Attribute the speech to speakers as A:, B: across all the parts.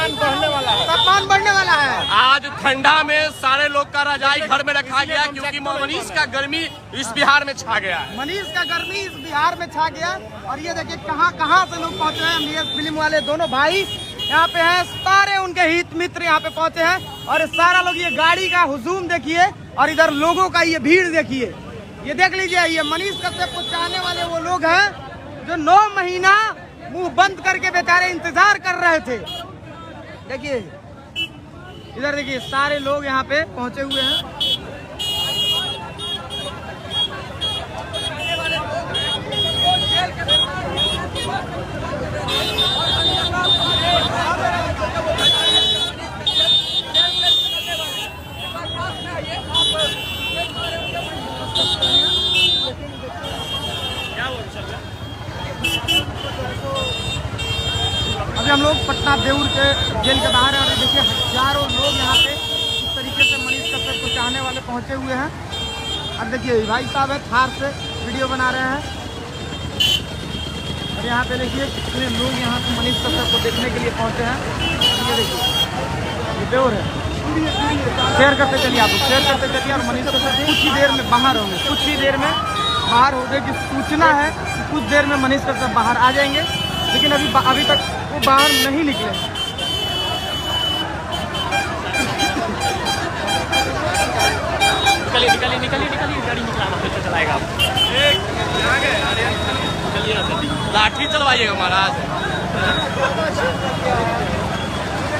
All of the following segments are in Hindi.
A: तापमान बढ़ने वाला है।
B: तापमान बढ़ने वाला है।
A: आज ठंडा में सारे लोग का रजाई घर में रखा गया क्योंकि मनीष का गर्मी इस बिहार में छा गया है।
B: मनीष का गर्मी इस बिहार में छा गया। और ये देखिए कहाँ कहाँ से लोग पहुँचे हैं। एमबीएस फिल्म वाले दोनों भाई यहाँ पे हैं, सारे उनके हित मित्र यहाँ पे पहुँचे हैं। और सारा लोग ये गाड़ी का हुजूम देखिए और इधर लोगों का ये भीड़ देखिए। ये देख लीजिए, ये मनीष कश्यप को चाहने वाले वो लोग हैं जो 9 महीना मुंह बंद करके बेचारे इंतजार कर रहे थे। देखिए इधर देखिए सारे लोग यहाँ पे पहुंचे हुए हैं। अभी हम लोग पटना देउर के जेल के बाहर हैं और देखिए हजारों लोग यहाँ पे इस तरीके से मनीष कश्यप को चाहने वाले पहुँचे हुए हैं। और देखिए भाई साहब है थार से वीडियो बना रहे हैं। और यहाँ पे देखिए कितने लोग यहाँ पे मनीष कश्यप को देखने के लिए पहुँचे हैं। ये देखिए ये देउर है। शेयर करते चलिए आप लोग, शेयर करते चलिए। और मनीष कश्यप कुछ ही देर में बाहर होंगे, कुछ ही देर में बाहर हो गए कि सूचना है कि कुछ देर में मनीष कश्यप बाहर आ जाएंगे। लेकिन अभी तक वो बाहर नहीं निकले।
A: निकलिए गाड़ी निकलाना फिर चलाएगा। लाठी चलवाइएगा महाराज।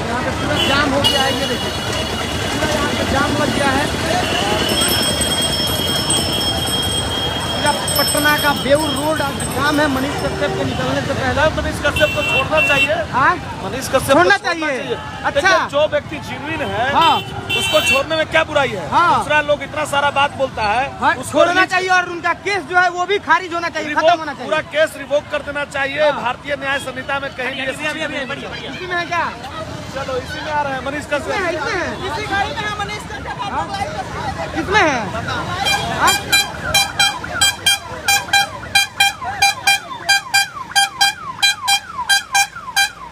B: यहाँ पे पूरा जाम हो गया है। ये देखिए पूरा यहाँ पे जाम लग गया है। पटना का बेउर रोड जाम है मनीष कश्यप के निकलने से पहले।
C: मनीष कश्यप को छोड़ना चाहिए।
B: हाँ
C: मनीष कश्यप
B: छोड़ना चाहिए। अच्छा
C: जो व्यक्ति जीवनीन है
B: हाँ
C: उसको छोड़ने में क्या बुराई है।
B: हाँ
C: दूसरा लोग इतना सारा बात बोलता है
B: हाँ, छोड़ना चाहिए। और उनका केस जो है वो भी खारिज होना चाहिए, खत्म होना चाहिए।
C: पूरा केस रिवोक कर देना चाहिए। भारतीय न्याय संहिता में कहीं भी
B: इसी में है क्या?
C: चलो इसी में आ रहे हैं मनीष कश्यप।
B: इसी गाड़ी में है मनीष कश्यप। किसमें है?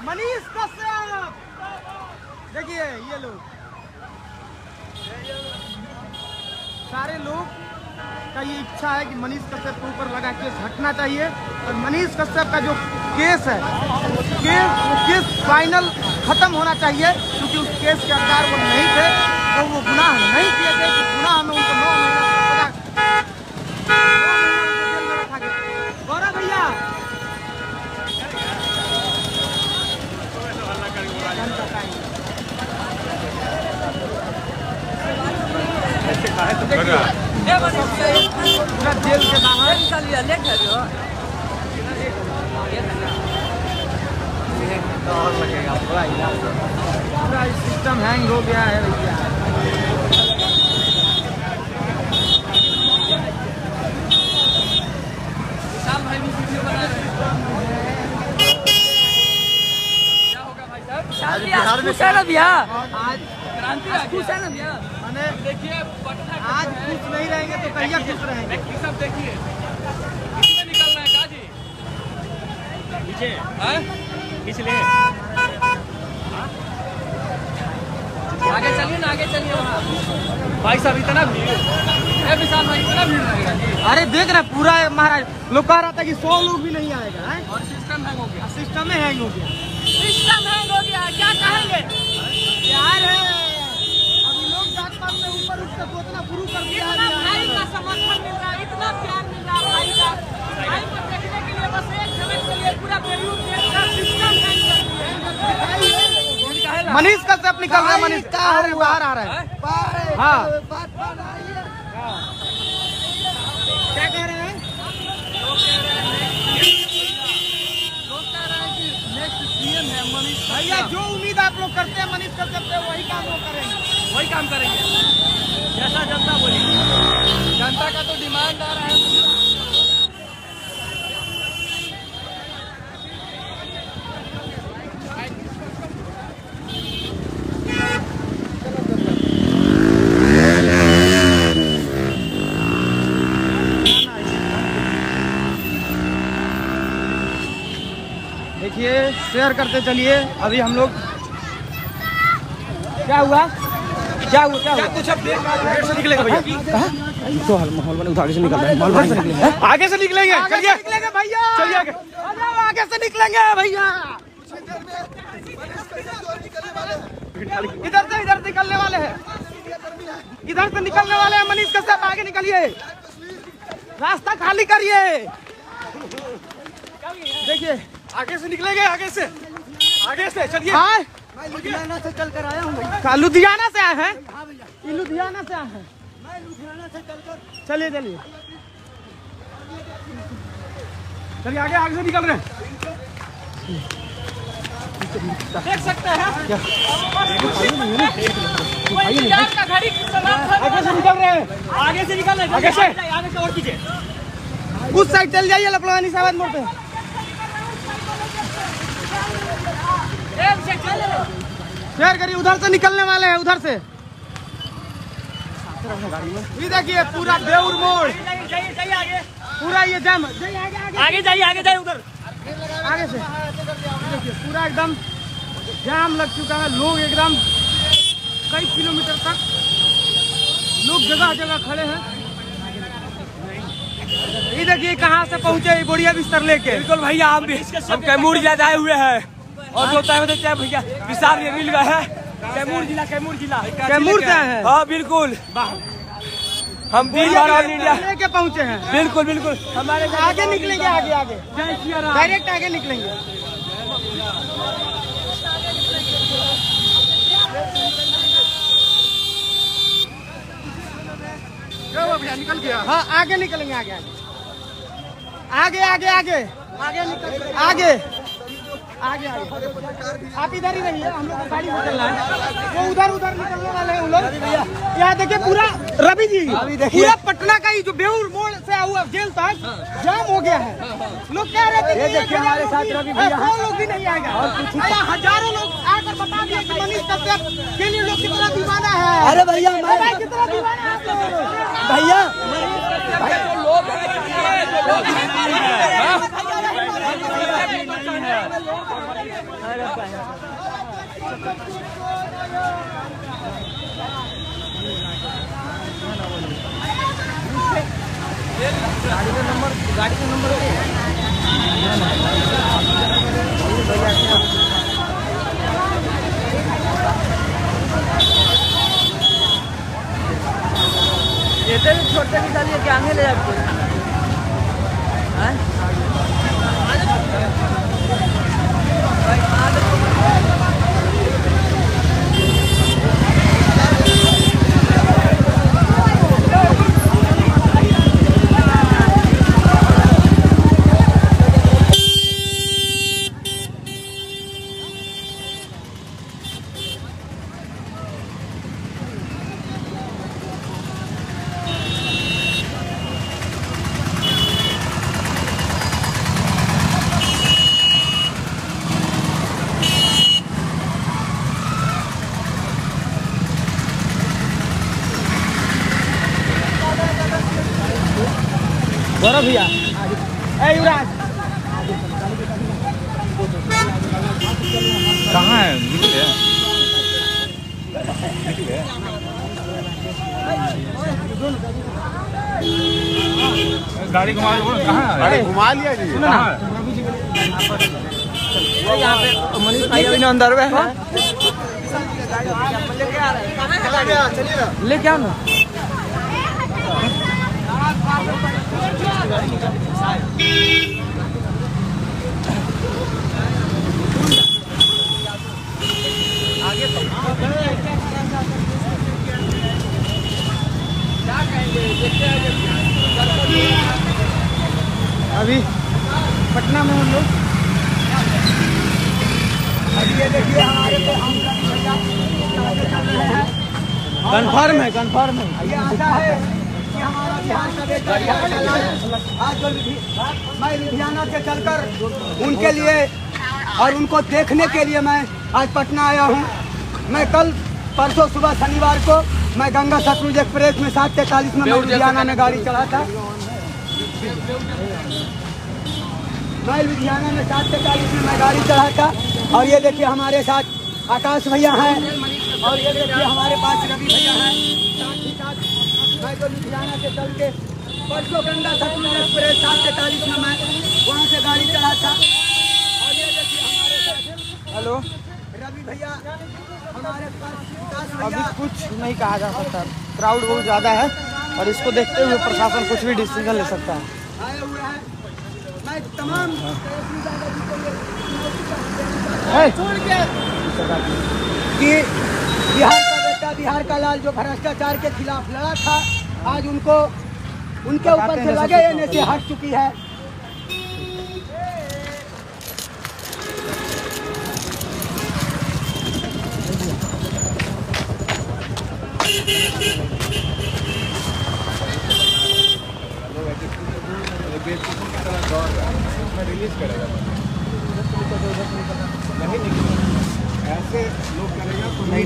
B: मनीष कश्यप देखिए ये लोग सारे लोग का ये इच्छा है कि मनीष कश्यप के ऊपर लगा केस हटना चाहिए। और मनीष कश्यप का जो केस है वो केस फाइनल खत्म होना चाहिए। क्योंकि उस केस के अंदर वो नहीं थे, तो वो गुनाह नहीं किए थे। तो गुनाह में उनको 9 महीना रखा गया। गौरव भैया पूरा जेल के बाहर पूरा सिस्टम हैंग हो गया है भैया।
A: आज बिहार में क्या भैया?
B: आज खुश है ना भैया? मैंने
A: देखिए
B: आज खुश नहीं रहेंगे तो कहिया खुश रहेंगे।
A: सब देखिए किसमें निकल रहा है काजी पीछे इसलिए आगे चलिए ना, आगे चलिए। भाई साहब इतना भीड़ है विशाल भाई, इतना भीड़ लगेगा जी।
B: अरे देख रहे पूरा महाराज लोग कह रहा था कि 100 लोग भी नहीं आएगा है?
A: और सिस्टम हैंग हो गया।
B: सिस्टम में हैंग हो गया।
A: सिस्टम हैंग हो गया क्या कहेंगे
B: यार है अभी लोग जात पात में ऊपर उठ कर सोचना शुरू कर दिया है।
D: भाई का समर्थन मिल रहा है, इतना प्यार मिल रहा है भाई का। भाई को देखने के लिए बस एक झलक के लिए पूरा बेलूर जेल का सिस्टम हैंग कर दिया है।
B: मनीष कश्यप निकल रहा है। मनीष बाहर आ रहा है। हाँ क्या कह रहे हैं? भैया जो उम्मीद आप लोग करते हैं मनीष कश्यप से वही काम वो करेंगे,
A: वही काम करेंगे जैसा जनता बोली। जनता का तो डिमांड आ रहा है।
B: देखिए शेयर करते चलिए। अभी हम लोग क्या हुआ क्या हुआ
A: कुछ अब गेट से निकलेगा भैया
B: तो माहौल बने आगे से निकल रहा है
A: आगे से निकलेंगे चलिए
B: निकलेंगे भैया
A: चलिए आगे
B: आगे से निकलेंगे भैया इधर निकलने वाले हैं इधर से निकलने वाले हैं मनीष कश्यप आगे निकलिए रास्ता खाली करिए देखिए
A: आगे से निकलेंगे आगे से चलिए
B: मैं लुधियाना से चल कर आया हूँ लुधियाना से आए हैं लुधियाना से आए हैं मैं लुधियाना से चलकर चलिए
A: आगे से निकल रहे हैं
D: देख सकते हैं
B: आगे से निकल रहे हैं
A: आगे से निकल रहे
B: आगे से
A: और कीजिए
B: उस साइड चल जाइए लपलवानी साहब मोड़ पे शेयर करिए उधर से निकलने वाले हैं उधर से ये देखिए पूरा बेउर मोड़ पूरा ये जाम
A: आगे जाइए उधर
B: आगे से देखिए पूरा एकदम जाम लग चुका है लोग एकदम कई किलोमीटर तक लोग जगह खड़े हैं ये देखिए कहाँ से पहुँचे बोरिया बिस्तर लेके
A: बिल्कुल भैया हम कैमूर जिला आए हुए हैं और जो तय भैया विशाल ये मिल गए हैं कैमूर जिला
B: कैमूर से आए हैं
A: हाँ बिल्कुल हम 3 बार ऑल इंडिया
B: लेके पहुँचे हैं
A: बिल्कुल हमारे
B: आगे निकलेंगे आगे डायरेक्ट आगे निकलेंगे
A: निकल गया
B: हाँ आगे निकलेंगे आगे आप इधर ही रहिए हम लोग को गाड़ी से चलना है वो उधर निकलने वाले हैं लोग यहाँ देखिए पूरा रवि जी पूरा पटना का ही जो बेउर मोड़ से हुआ जेल तक जाम हो गया है लोग कह रहे थे देखिए हमारे साथ रवि भैया 100 लोग भी नहीं आएगा हजारों लोग आकर बता दिए कि मनीष कश्यप के लिए लोग कितना दीवाना है अरे भैया कितना दीवाना है भैया गाड़ी का नंबर ये तो छोटे निकालिए कि आगे ले जाते गौरव भैया युवराज
E: कहाँ है गाड़ी घुमा कहाँ
C: गाड़ी घुमा लिया जी
B: यहाँ पे मनीष भाई अभी अंदर में है लेके आओ ना अभी पटना में हम लोग अभी ये देखिए हमारे पे कंफर्म है ये आता है कि हमारा बिहार का आज मैं लुधियाना से चलकर उनके लिए और उनको देखने के लिए मैं आज पटना आया हूँ। मैं कल परसों सुबह शनिवार को मैं गंगा सतलुज एक्सप्रेस में 7:43 में लुधियाना में गाड़ी चला था। मैं लुधियाना में 7:43 में मैं गाड़ी चढ़ा था और ये देखिए हमारे साथ आकाश भैया हैं और ये देखिए हमारे पास रवि भैया है, साथ ही साथ मैं तो लुधियाना से चल के परसों गंगा सतलुज एक्सप्रेस 7:43 में मैं वहाँ से गाड़ी चला था। और ये देखिए हमारे साथ हेलो रवि भैया हमारे पास। अभी कुछ नहीं कहा जा सकता, क्राउड बहुत ज़्यादा है और इसको देखते हुए प्रशासन कुछ भी डिसीजन ले सकता है। आए हुए हैं मैं तमाम छोड़ के कि बिहार का बेटा, बिहार का लाल जो भ्रष्टाचार के खिलाफ लड़ा था, आज उनको उनके ऊपर से लगे एने से हट चुकी है।
E: रिलीज करेगा नहीं, ऐसे लोग करेगा तो नहीं,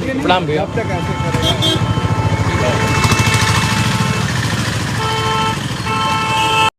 E: तब तक ऐसे करेगा।